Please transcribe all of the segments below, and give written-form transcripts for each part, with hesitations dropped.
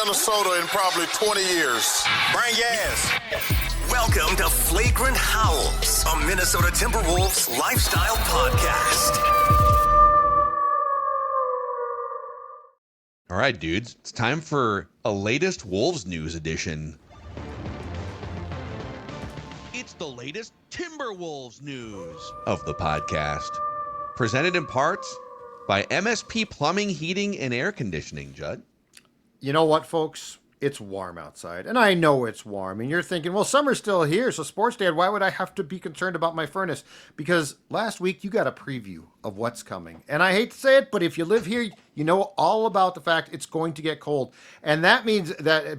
Minnesota in probably 20 years. Bring gas. Welcome to Flagrant Howls, a Minnesota Timberwolves lifestyle podcast. All right, dudes, it's time for a latest Wolves news edition. It's the latest Timberwolves news of the podcast, presented in part by MSP Plumbing, Heating, and Air Conditioning, Judd. You know what, folks? It's warm outside, and I know it's warm, and you're thinking, well, summer's still here, so Sports Dad, why would I have to be concerned about my furnace? Because last week you got a preview of what's coming, and I hate to say it, but if you live here, you know all about the fact it's going to get cold, and that means that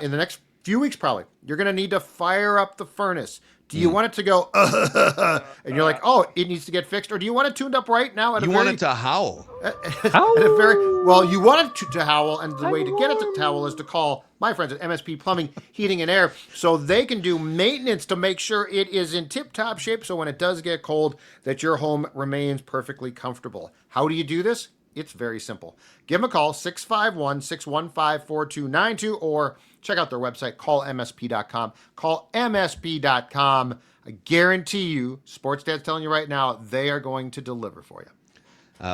in the next few weeks, probably, you're going to need to fire up the furnace. Do you want it to go, and you're like, oh, it needs to get fixed? Or do you want it tuned up right now? You want it to howl. Well, you want it to howl, and the way to get it to howl is to call my friends at MSP Plumbing, Heating, and Air, so they can do maintenance to make sure it is in tip-top shape, so when it does get cold, that your home remains perfectly comfortable. How do you do this? It's very simple. Give them a call, 651-615-4292, or check out their website, callmsp.com. Call msp.com. I guarantee you, Sports Dad's telling you right now, they are going to deliver for you.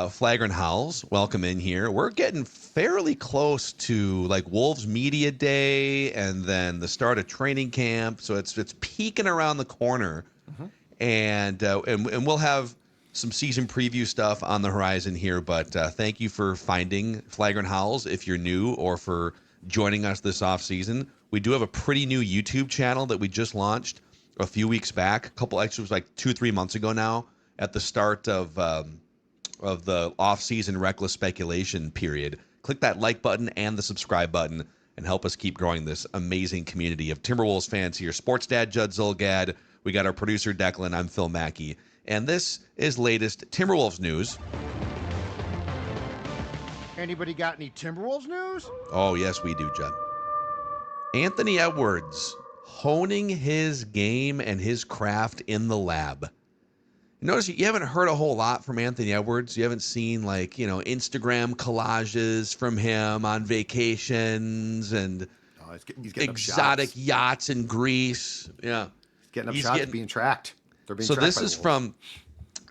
Flagrant Howls, welcome in here. We're getting fairly close to like Wolves Media Day and then the start of training camp, so it's peeking around the corner, and we'll have some season preview stuff on the horizon here, but thank you for finding Flagrant Howls if you're new or for joining us this offseason. We do have a pretty new YouTube channel that we just launched a few weeks back, a couple extras like 2-3 months ago now at the start of the offseason reckless speculation period. Click that like button and the subscribe button and help us keep growing this amazing community of Timberwolves fans here. Sports Dad Judd Zulgad. We got our producer Declan. I'm Phil Mackey. And this is latest Timberwolves news. Anybody got any Timberwolves news? Oh, yes, we do, Judd. Anthony Edwards honing his game and his craft in the lab. Notice you haven't heard a whole lot from Anthony Edwards. You haven't seen Instagram collages from him on vacations and he's getting exotic yachts in Greece. Yeah, he's getting being tracked. So this is from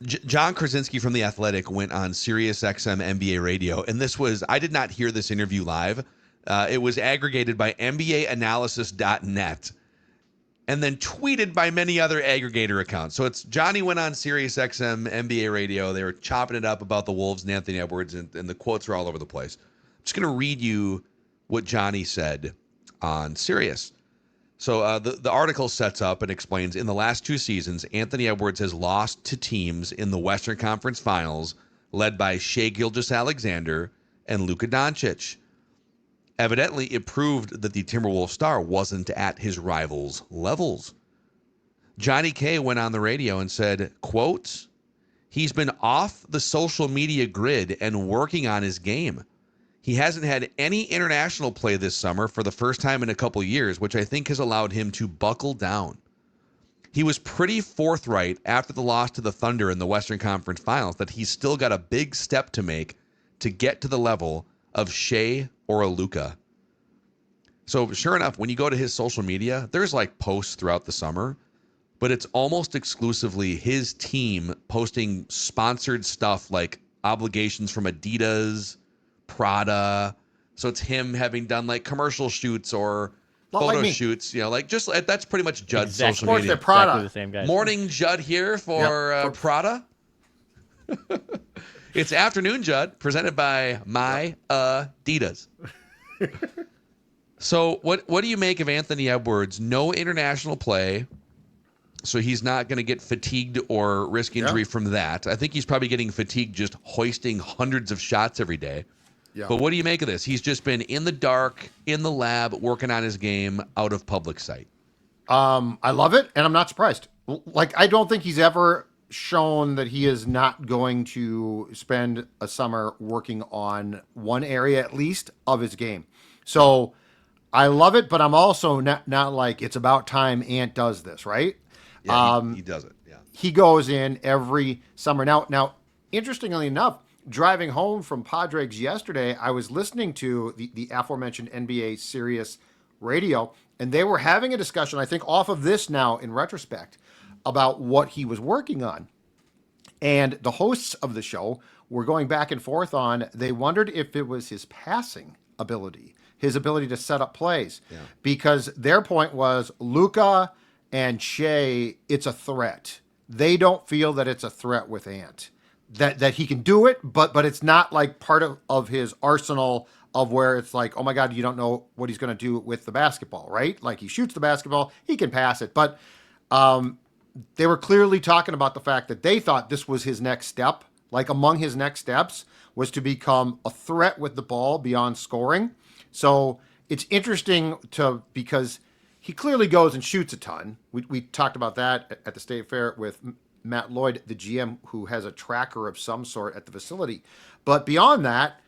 John Krasinski from The Athletic went on Sirius XM NBA radio, and I did not hear this interview live. It was aggregated by NBAanalysis.net and then tweeted by many other aggregator accounts. So Johnny went on Sirius XM NBA radio. They were chopping it up about the Wolves and Anthony Edwards, and the quotes are all over the place. I'm just going to read you what Johnny said on Sirius. So the article sets up and explains, in the last 2 seasons, Anthony Edwards has lost to teams in the Western Conference Finals led by Shai Gilgeous-Alexander and Luka Doncic. Evidently, it proved that the Timberwolves star wasn't at his rivals' levels. Johnny K went on the radio and said, quote, he's been off the social media grid and working on his game. He hasn't had any international play this summer for the first time in a couple years, which I think has allowed him to buckle down. He was pretty forthright after the loss to the Thunder in the Western Conference Finals that he's still got a big step to make to get to the level of Shai or a Luka. So sure enough, when you go to his social media, there's like posts throughout the summer, but it's almost exclusively his team posting sponsored stuff like obligations from Adidas, Prada. So it's him having done like commercial shoots or photo shoots, that's pretty much Judd's social media. Prada. Exactly the same guy. Morning Judd here for Prada. It's afternoon Judd, presented by my Adidas. So what do you make of Anthony Edwards? No international play, so he's not going to get fatigued or risk injury from that. I think he's probably getting fatigued just hoisting hundreds of shots every day. Yeah. But what do you make of this? He's just been in the dark, in the lab, working on his game, out of public sight. I love it, and I'm not surprised. I don't think he's ever shown that he is not going to spend a summer working on one area, at least, of his game. So I love it, but I'm also not like it's about time Ant does this, right? Yeah, he does it, yeah. He goes in every summer. Now, interestingly enough, driving home from Padres yesterday, I was listening to the aforementioned NBA Sirius radio, and they were having a discussion, I think off of this now in retrospect, about what he was working on. And the hosts of the show were going back and forth on, they wondered if it was his passing ability, his ability to set up plays. Yeah. Because their point was Luka and Shea, it's a threat. They don't feel that it's a threat with Ant. That he can do it, but it's not like part of his arsenal of where it's like, oh my God, you don't know what he's going to do with the basketball, right? Like he shoots the basketball, he can pass it. But they were clearly talking about the fact that they thought this was his next step. Like among his next steps was to become a threat with the ball beyond scoring. So it's interesting because he clearly goes and shoots a ton. We talked about that at the State Fair with Matt Lloyd, the GM, who has a tracker of some sort at the facility. But beyond that,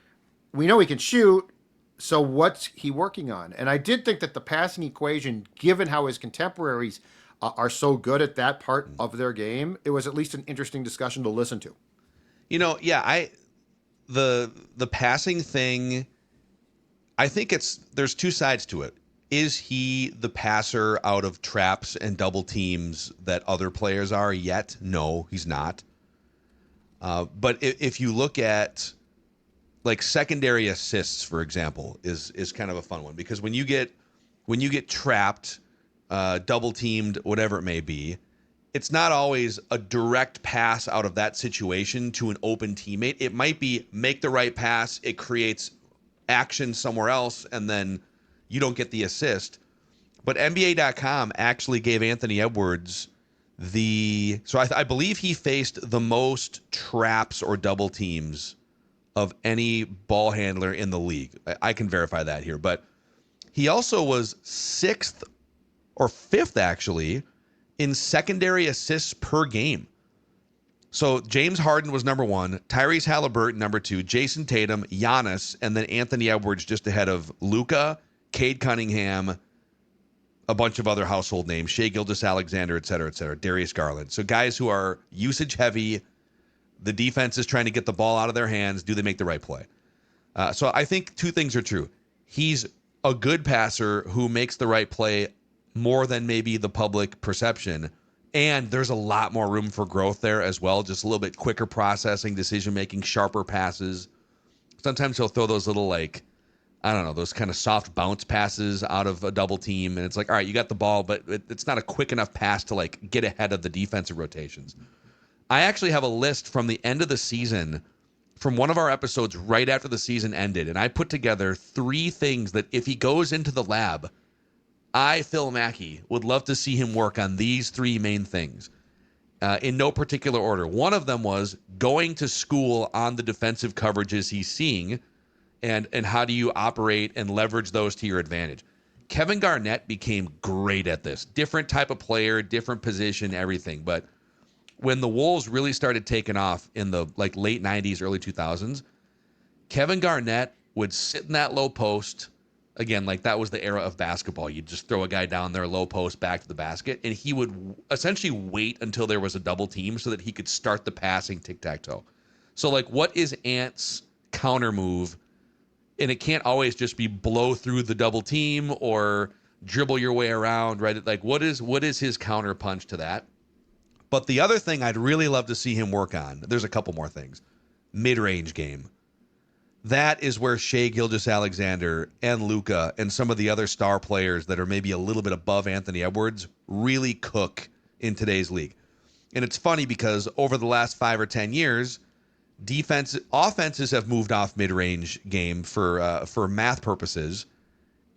we know he can shoot. So what's he working on? And I did think that the passing equation, given how his contemporaries are so good at that part of their game, it was at least an interesting discussion to listen to. Yeah, the passing thing, I think there's two sides to it. Is he the passer out of traps and double teams that other players are yet? No, he's not. But if you look at like secondary assists, for example, is kind of a fun one, because when you get trapped, double teamed, whatever it may be, it's not always a direct pass out of that situation to an open teammate. It might be make the right pass, it creates action somewhere else, and then you don't get the assist. But NBA.com actually gave Anthony Edwards I believe he faced the most traps or double teams of any ball handler in the league. I can verify that here. But he also was 6th or 5th, actually, in secondary assists per game. So James Harden was number 1, Tyrese Halliburton number 2, Jason Tatum, Giannis, and then Anthony Edwards just ahead of Luka, Cade Cunningham, a bunch of other household names, Shai Gilgeous-Alexander, et cetera, Darius Garland. So guys who are usage heavy, the defense is trying to get the ball out of their hands. Do they make the right play? So I think two things are true. He's a good passer who makes the right play more than maybe the public perception. And there's a lot more room for growth there as well. Just a little bit quicker processing, decision-making, sharper passes. Sometimes he'll throw those little, those kind of soft bounce passes out of a double team. And it's like, all right, you got the ball, but it's not a quick enough pass to, get ahead of the defensive rotations. I actually have a list from the end of the season, from one of our episodes right after the season ended. And I put together 3 things that if he goes into the lab, Phil Mackey, would love to see him work on these 3 main things in no particular order. One of them was going to school on the defensive coverages he's seeing and how do you operate and leverage those to your advantage. Kevin Garnett became great at this. Different type of player, different position, everything. But when the Wolves really started taking off in the late 90s, early 2000s, Kevin Garnett would sit in that low post. Again, that was the era of basketball. You'd just throw a guy down there, low post, back to the basket, and he would essentially wait until there was a double team so that he could start the passing tic-tac-toe. So, what is Ant's counter move? And it can't always just be blow through the double team or dribble your way around, right? What is his counter punch to that? But the other thing I'd really love to see him work on, there's a couple more things. Mid-range game. That is where Shai Gilgeous-Alexander and Luka and some of the other star players that are maybe a little bit above Anthony Edwards really cook in today's league. And it's funny because over the last 5 or 10 years, offenses have moved off mid-range game for math purposes,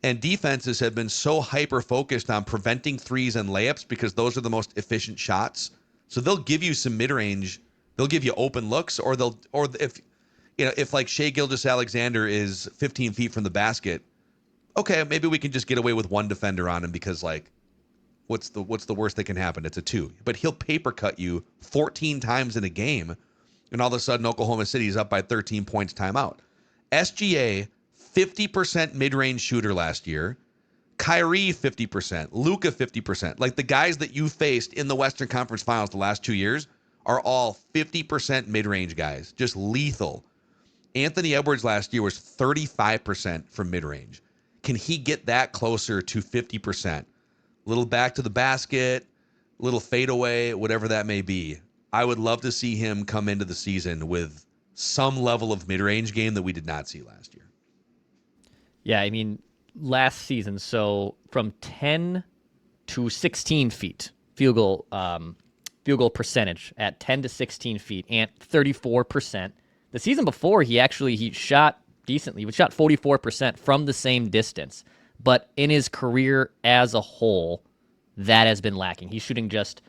and defenses have been so hyper-focused on preventing threes and layups because those are the most efficient shots. So they'll give you some mid-range, they'll give you open looks, or if Shai Gilgeous-Alexander is 15 feet from the basket, okay, maybe we can just get away with one defender on him because what's the worst that can happen? It's a 2. But he'll paper cut you 14 times in a game, and all of a sudden Oklahoma City's up by 13 points timeout. SGA, 50% mid-range shooter last year. Kyrie, 50%. Luka, 50%. The guys that you faced in the Western Conference Finals the last 2 years are all 50% mid-range guys, just lethal. Anthony Edwards last year was 35% from mid-range. Can he get that closer to 50%? Little back to the basket, little fadeaway, whatever that may be. I would love to see him come into the season with some level of mid-range game that we did not see last year. Yeah, I mean, last season, so from 10 to 16 feet, field goal percentage at 10 to 16 feet, and 34%. The season before, he shot decently. He shot 44% from the same distance. But in his career as a whole, that has been lacking. He's shooting just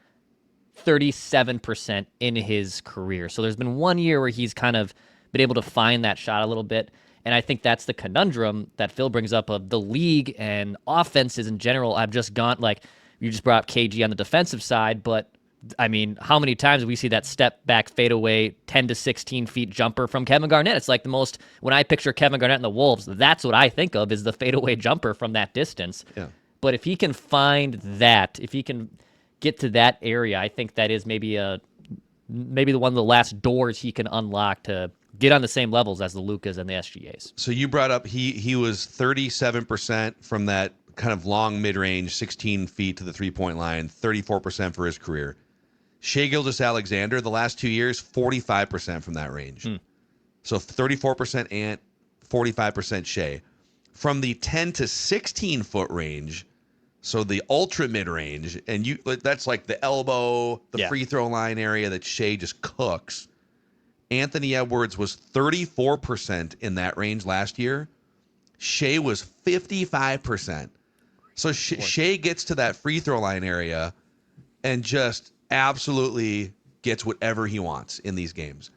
37% in his career. So there's been 1 year where he's kind of been able to find that shot a little bit. And I think that's the conundrum that Phil brings up of the league and offenses in general. I've just gone, like, you just brought up KG on the defensive side, but I mean, how many times do we see that step back fadeaway 10 to 16 feet jumper from Kevin Garnett? It's like the most, when I picture Kevin Garnett and the Wolves, that's what I think of is the fadeaway jumper from that distance. Yeah. But if he can find that, if he can get to that area, I think that is maybe the one of the last doors he can unlock to get on the same levels as the Lucas and the SGAs. So you brought up he was 37% from that kind of long mid-range, 16 feet to the three-point line, 34% for his career. Shai Gilgeous-Alexander, the last 2 years, 45% from that range. So 34% Ant, 45% Shai. From the 10 to 16 foot range, so the ultra mid-range, and that's like the elbow, the free throw line area that Shai just cooks. Anthony Edwards was 34% in that range last year. Shai was 55%. So Shai gets to that free throw line area and just absolutely gets whatever he wants in these games.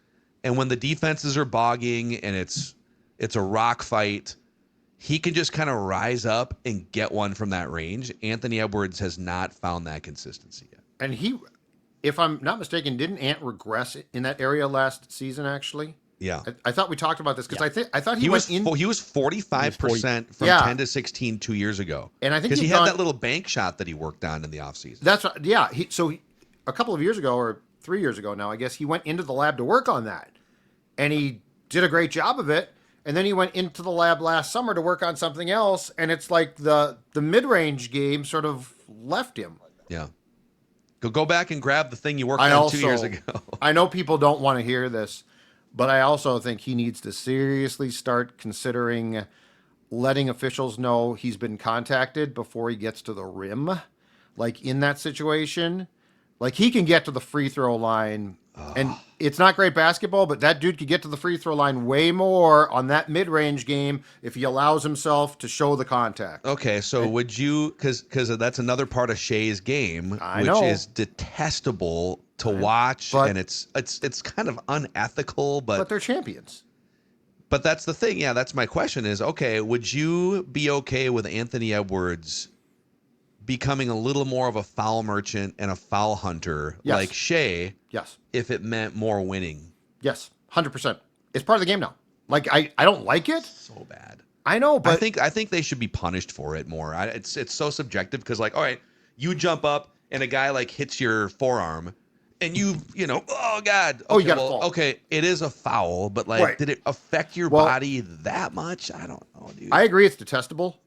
And when the defenses are bogging and it's a rock fight, he can just kind of rise up and get one from that range. Anthony Edwards has not found that consistency yet. And he, if I'm not mistaken, didn't Ant regress in that area last season, actually? Yeah. I thought we talked about this because I thought he was went in. He was 45% from 10 to 16 2 years ago. And I think because he had that little bank shot that he worked on in the offseason. That's right. Yeah. A couple of years ago, or 3 years ago now, I guess, he went into the lab to work on that. And he did a great job of it. And then he went into the lab last summer to work on something else. And it's like the mid-range game sort of left him. Yeah. Go back and grab the thing you worked on 2 years ago. I know people don't want to hear this, but I also think he needs to seriously start considering letting officials know he's been contacted before he gets to the rim. Like in that situation, like he can get to the free throw line, and it's not great basketball, but that dude could get to the free throw line way more on that mid-range game if he allows himself to show the contact. Okay, so would you, because that's another part of Shai's game, which is detestable to watch, and it's kind of unethical, but they're champions. But that's the thing. Yeah, that's my question is, okay, would you be okay with Anthony Edwards becoming a little more of a foul merchant and a foul hunter like Shai? Yes. If it meant more winning. Yes, 100%. It's part of the game now. Like I don't like it. So bad. I know, but I think they should be punished for it more. It's so subjective because, like, all right, you jump up and a guy like hits your forearm, and you know, oh God, okay, you got to fall. Okay, it is a foul, but like, did it affect your body that much? I don't know, dude. I agree, it's detestable,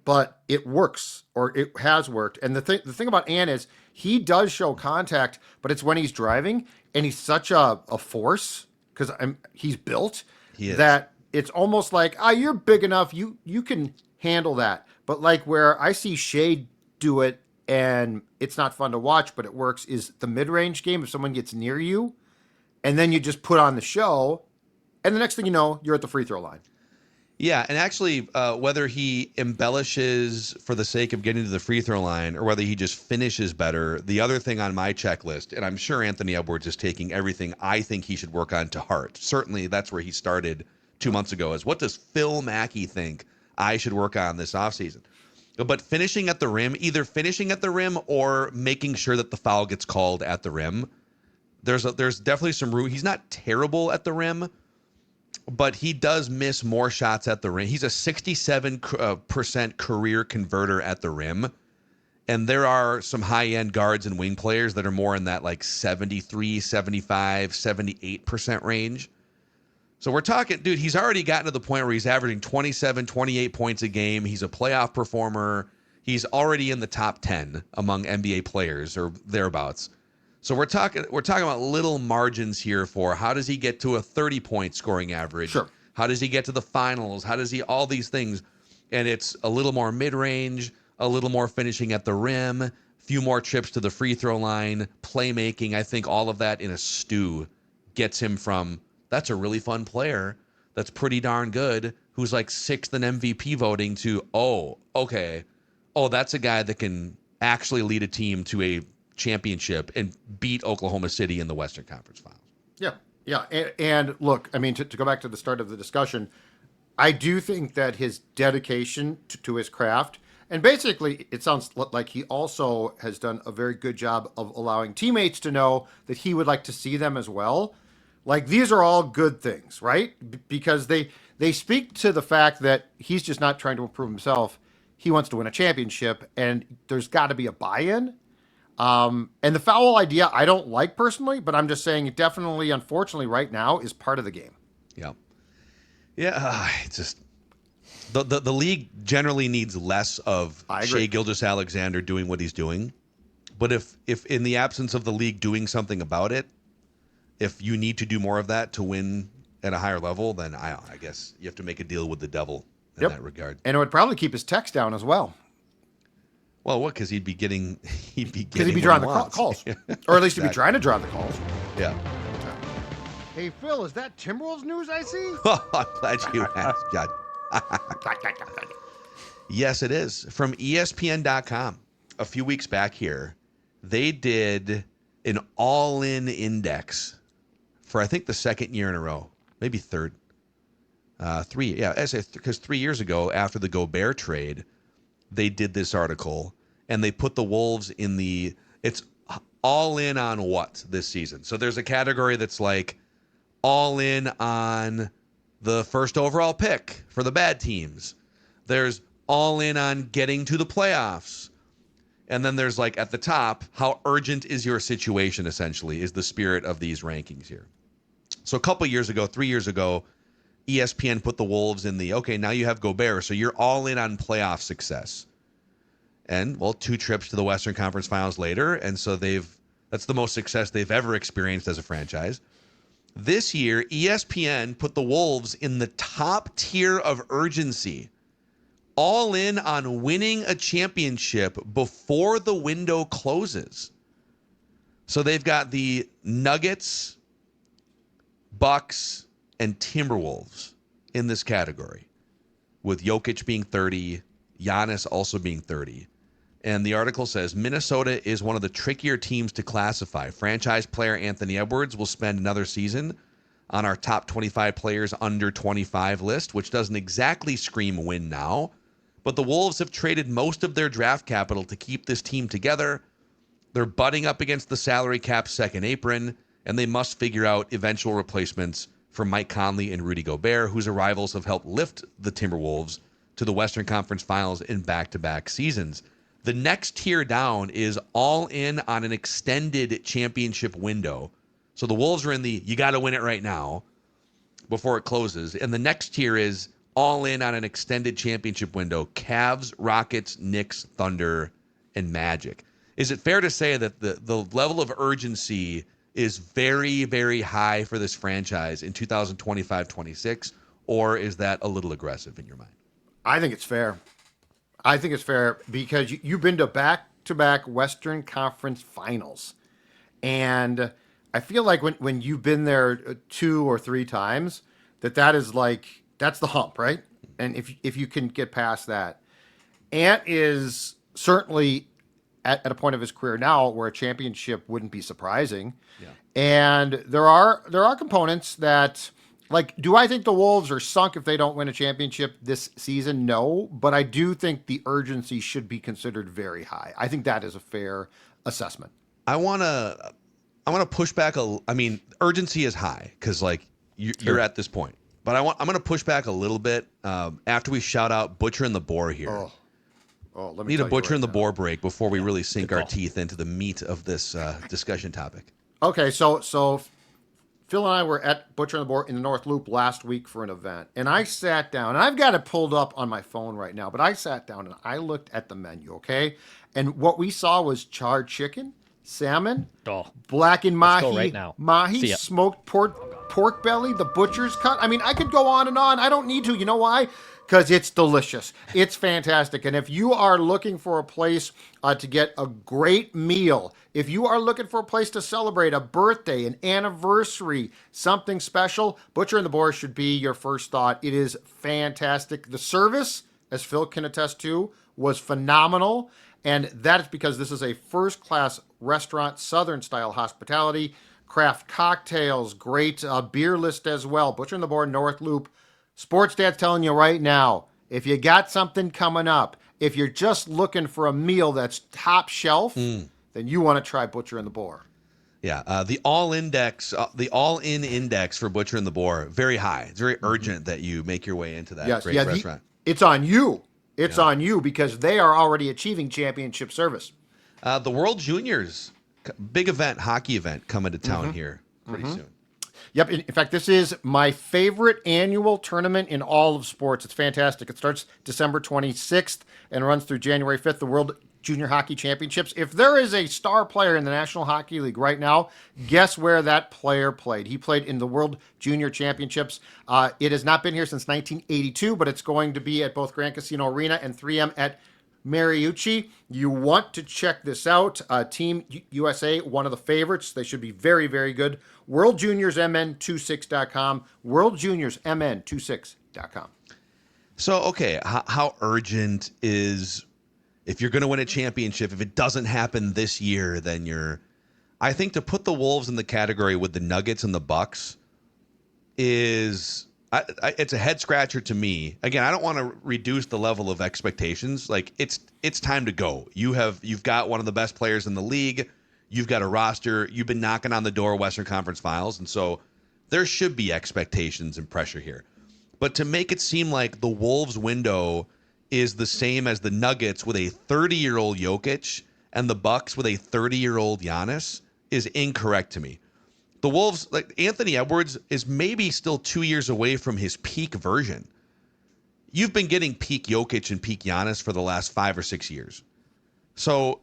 but it works, or it has worked. And the thing about Ant is he does show contact, but it's when he's driving, and he's such a force because he's built that it's almost like, you're big enough, you can handle that. But like where I see Shai do it, and it's not fun to watch, but it works, is the mid-range game. If someone gets near you, and then you just put on the show, and the next thing you know, you're at the free throw line. Yeah, and actually, whether he embellishes for the sake of getting to the free throw line or whether he just finishes better, the other thing on my checklist, and I'm sure Anthony Edwards is taking everything I think he should work on to heart. Certainly, that's where he started 2 months ago, is what does Phil Mackey think I should work on this offseason? But finishing at the rim, either finishing at the rim or making sure that the foul gets called at the rim. There's definitely some room. He's not terrible at the rim, but he does miss more shots at the rim. He's a 67% career converter at the rim. And there are some high-end guards and wing players that are more in that like 73, 75, 78% range. So we're talking, dude, he's already gotten to the point where he's averaging 27, 28 points a game. He's a playoff performer. He's already in the top 10 among NBA players or thereabouts. So we're talking about little margins here for how does he get to a 30-point scoring average? Sure. How does he get to the finals? How does he all these things? And it's a little more mid-range, a little more finishing at the rim, a few more trips to the free throw line, playmaking. I think all of that in a stew gets him from that's a really fun player that's pretty darn good who's like 6th in MVP voting to, that's a guy that can actually lead a team to a championship and beat Oklahoma City in the Western Conference Finals. Yeah. And look, I mean, to go back to the start of the discussion, I do think that his dedication to his craft, and basically it sounds like he also has done a very good job of allowing teammates to know that he would like to see them as well. Like, these are all good things, right? Because they speak to the fact that he's just not trying to improve himself. He wants to win a championship, and there's got to be a buy-in. And the foul idea, I don't like personally, but I'm just saying it definitely, unfortunately, right now is part of the game. Yeah. Yeah, it's just the league generally needs less of Shai Gilgeous-Alexander doing what he's doing. But if in the absence of the league doing something about it, if you need to do more of that to win at a higher level, then I guess you have to make a deal with the devil in that regard. And it would probably keep his text down as well. Well, what? Because he'd be drawing the calls, or at least he'd be trying to draw the calls. Yeah. Hey Phil, is that Timberwolves news I see? I'm glad you asked, Judd. Yes, it is. From ESPN.com. A few weeks back here, they did an all-in index for, I think, the second year in a row, maybe third. Because 3 years ago, after the Gobert trade, they did this article, and they put the Wolves in it's all in on what this season. So there's a category that's like all in on the first overall pick for the bad teams. There's all in on getting to the playoffs. And then there's like at the top, how urgent is your situation, essentially, is the spirit of these rankings here. So a couple years ago, 3 years ago, ESPN put the Wolves in now you have Gobert, so you're all in on playoff success. And, well, 2 trips to the Western Conference Finals later, and so that's the most success they've ever experienced as a franchise. This year, ESPN put the Wolves in the top tier of urgency, all in on winning a championship before the window closes. So they've got the Nuggets, Bucks, and Timberwolves in this category, with Jokic being 30, Giannis also being 30. And the article says, Minnesota is one of the trickier teams to classify. Franchise player Anthony Edwards will spend another season on our top 25 players under 25 list, which doesn't exactly scream win now. But the Wolves have traded most of their draft capital to keep this team together. They're butting up against the salary cap second apron, and they must figure out eventual replacements for Mike Conley and Rudy Gobert, whose arrivals have helped lift the Timberwolves to the Western Conference Finals in back-to-back seasons. The next tier down is all in on an extended championship window. So the Wolves are in you got to win it right now before it closes. And the next tier is all in on an extended championship window. Cavs, Rockets, Knicks, Thunder, and Magic. Is it fair to say that the level of urgency is very, very high for this franchise in 2025-26, or is that a little aggressive in your mind? I think it's fair. I think it's fair because you've been to back-to-back Western Conference Finals. And I feel like when you've been there 2 or 3 times, that is like, that's the hump, right? And if you can get past that. Ant is certainly at a point of his career now where a championship wouldn't be surprising. Yeah. And there are components that, like, do I think the Wolves are sunk if they don't win a championship this season? No, but I do think the urgency should be considered very high. I think that is a fair assessment. I want to push back urgency is high because like you're at this point. But I'm going to push back a little bit after we shout out Butcher and the Boore here. Oh. Oh, let me Need tell a you butcher right and the now. Boore break before we really sink good our call. teeth into the meat of this discussion topic. Okay, so Phil and I were at Butcher and the Boar in the North Loop last week for an event, and I sat down, and I've got it pulled up on my phone right now, but I sat down and I looked at the menu, okay? And what we saw was charred chicken, salmon, Oh, blackened let's go mahi, right now. mahi, See ya. smoked pork belly, the butcher's cut. I mean, I could go on and on. I don't need to. You know why? Because it's delicious. It's fantastic. And if you are looking for a place to get a great meal, if you are looking for a place to celebrate a birthday, an anniversary, something special, Butcher and the Boar should be your first thought. It is fantastic. The service, as Phil can attest to, was phenomenal. And that is because this is a first-class restaurant, Southern-style hospitality, craft cocktails, great beer list as well. Butcher and the Boar, North Loop. Sports Dad's telling you right now, if you got something coming up, if you're just looking for a meal that's top shelf, then you want to try Butcher and the Boar. Yeah, the all-in index for Butcher and the Boar, very high. It's very urgent that you make your way into that great restaurant. It's on you. It's on you because they are already achieving championship service. The World Juniors, big event, hockey event coming to town here pretty soon. Yep. In fact, this is my favorite annual tournament in all of sports. It's fantastic. It starts December 26th and runs through January 5th, the World Junior Hockey Championships. If there is a star player in the National Hockey League right now, guess where that player played? He played in the World Junior Championships. It has not been here since 1982, but it's going to be at both Grand Casino Arena and 3M at Mariucci. You want to check this out. Team USA, one of the favorites. They should be very, very good. WorldJuniorsMN26.com. WorldJuniorsMN26.com. So, okay, how urgent is, if you're going to win a championship, if it doesn't happen this year, then I think to put the Wolves in the category with the Nuggets and the Bucks is, it's a head scratcher to me. Again, I don't want to reduce the level of expectations. Like it's time to go. You've got one of the best players in the league. You've got a roster. You've been knocking on the door of Western Conference Finals, and so there should be expectations and pressure here. But to make it seem like the Wolves window is the same as the Nuggets with a 30-year-old Jokic and the Bucks with a 30-year-old Giannis is incorrect to me. The Wolves, like Anthony Edwards, is maybe still 2 years away from his peak version. You've been getting peak Jokic and peak Giannis for the last 5 or 6 years. So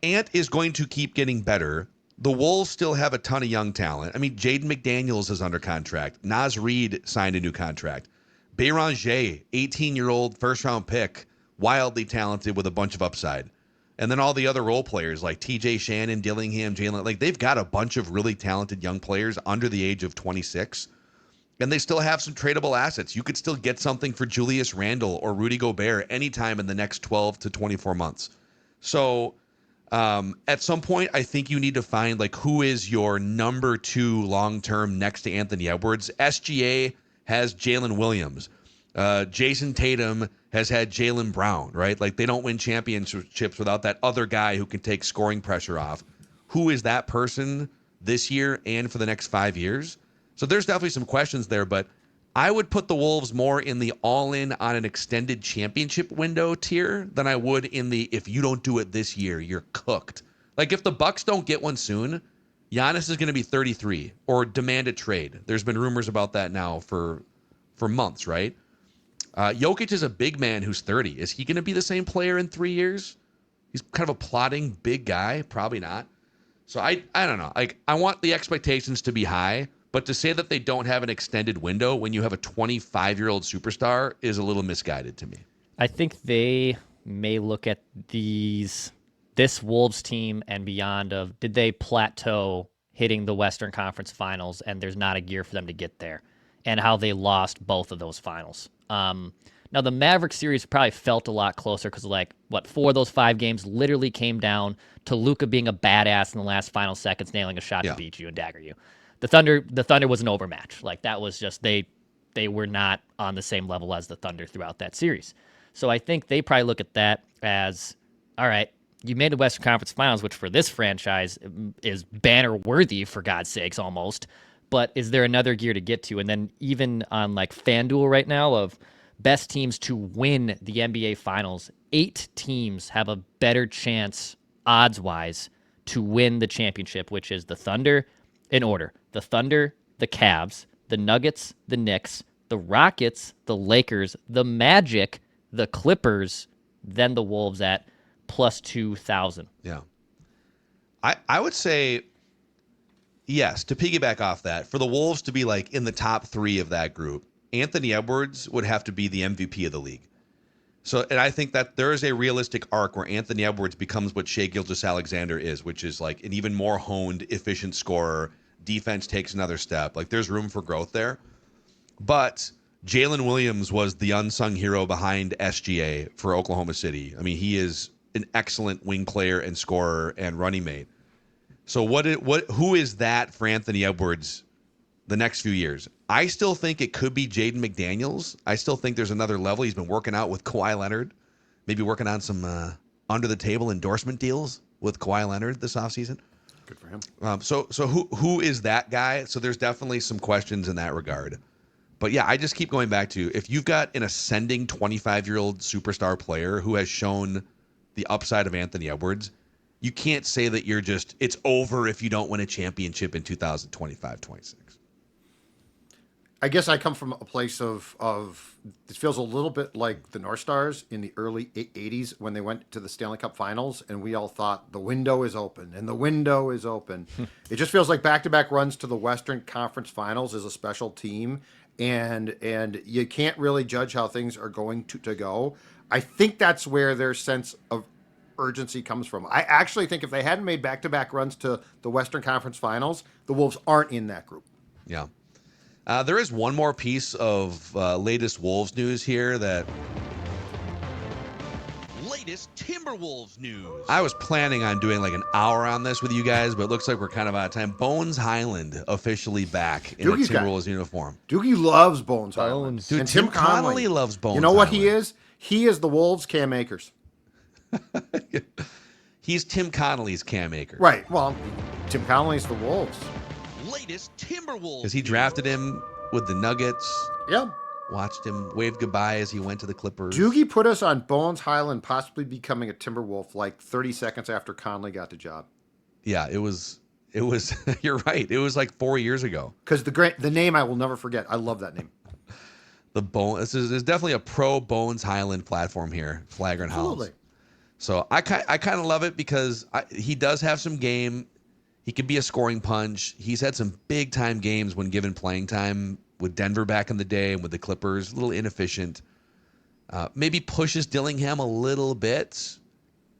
Ant is going to keep getting better. The Wolves still have a ton of young talent. I mean, Jaden McDaniels is under contract. Naz Reid signed a new contract. Béranger, 18-year-old first-round pick, wildly talented with a bunch of upside. And then all the other role players like TJ Shannon, Dillingham, Jalen, like they've got a bunch of really talented young players under the age of 26. And they still have some tradable assets. You could still get something for Julius Randle or Rudy Gobert anytime in the next 12 to 24 months. So at some point, I think you need to find like who is your number 2 long-term next to Anthony Edwards. SGA has Jalen Williams. Jason Tatum has had Jaylen Brown, right? Like they don't win championships without that other guy who can take scoring pressure off. Who is that person this year and for the next 5 years? So there's definitely some questions there, but I would put the Wolves more in the all-in on an extended championship window tier than I would in the if you don't do it this year, you're cooked. Like if the Bucks don't get one soon, Giannis is going to be 33 or demand a trade. There's been rumors about that now for months, right? Jokic is a big man who's 30. Is he going to be the same player in 3 years? He's kind of a plodding big guy. Probably not. So I don't know. Like I want the expectations to be high, but to say that they don't have an extended window when you have a 25-year-old superstar is a little misguided to me. I think they may look at this Wolves team and beyond of did they plateau hitting the Western Conference Finals and there's not a gear for them to get there, and how they lost both of those finals. Now the Maverick series probably felt a lot closer because 4 of those 5 games literally came down to Luka being a badass in the last final seconds, nailing a shot to beat you and dagger you. The Thunder was an overmatch. Like that was just they were not on the same level as the Thunder throughout that series. So I think they probably look at that as, all right, you made the Western Conference Finals, which for this franchise is banner worthy for God's sakes almost. But is there another gear to get to? And then even on like FanDuel right now of best teams to win the NBA Finals, 8 teams have a better chance, odds-wise, to win the championship, which is the Thunder, in order. The Thunder, the Cavs, the Nuggets, the Knicks, the Rockets, the Lakers, the Magic, the Clippers, then the Wolves at plus 2,000. Yeah. I would say, yes, to piggyback off that, for the Wolves to be like in the top 3 of that group, Anthony Edwards would have to be the MVP of the league. So, and I think that there is a realistic arc where Anthony Edwards becomes what Shai Gilgeous-Alexander is, which is like an even more honed, efficient scorer. Defense takes another step. Like, there's room for growth there. But Jalen Williams was the unsung hero behind SGA for Oklahoma City. I mean, he is an excellent wing player and scorer and running mate. So who is that for Anthony Edwards the next few years? I still think it could be Jaden McDaniels. I still think there's another level. He's been working out with Kawhi Leonard, maybe working on some under-the-table endorsement deals with Kawhi Leonard this offseason. Good for him. So who is that guy? So there's definitely some questions in that regard. But yeah, I just keep going back to, if you've got an ascending 25-year-old superstar player who has shown the upside of Anthony Edwards, you can't say that it's over if you don't win a championship in 2025-26. I guess I come from a place of it feels a little bit like the North Stars in the early 80s when they went to the Stanley Cup Finals, and we all thought the window is open, and the window is open. It just feels like back-to-back runs to the Western Conference Finals is a special team, and you can't really judge how things are going to go. I think that's where their sense of urgency comes from. I actually think if they hadn't made back-to-back runs to the Western Conference Finals, the Wolves aren't in that group. Yeah. There is one more piece of latest Wolves news here that... Latest Timberwolves news. I was planning on doing like an hour on this with you guys, but it looks like we're kind of out of time. Bones Highland officially back in a Timberwolves uniform. Doogie loves Bones Highland. Dude, And Tim Connolly loves Bones You know what Highland. he is? He is the Wolves' Cam Akers. He's Tim Connolly's Cam Akers. Right. Well, Tim Connolly's the Wolves. Latest Timberwolves. Because he drafted him with the Nuggets. Yeah. Watched him wave goodbye as he went to the Clippers. Doogie put us on Bones Highland possibly becoming a Timberwolf like 30 seconds after Conley got the job. Yeah, it was. You're right. It was like 4 years ago. Because the name I will never forget. I love that name. This is definitely a pro Bones Highland platform here. Flagrant Howls. Absolutely. So I kind of love it because he does have some game. He can be a scoring punch. He's had some big time games when given playing time with Denver back in the day and with the Clippers. A little inefficient. Maybe pushes Dillingham a little bit,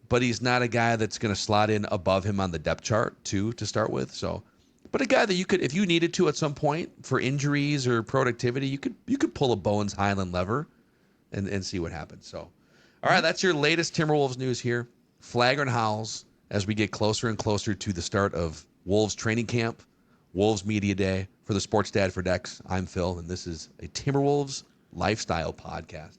but he's not a guy that's going to slot in above him on the depth chart too to start with. So, but a guy that you could, if you needed to at some point for injuries or productivity, you could pull a Bones Highland lever and see what happens. So, all right, that's your latest Timberwolves news here. Flagrant Howls as we get closer and closer to the start of Wolves training camp, Wolves Media Day. For the Sports Dad for Dex, I'm Phil, and this is a Timberwolves lifestyle podcast.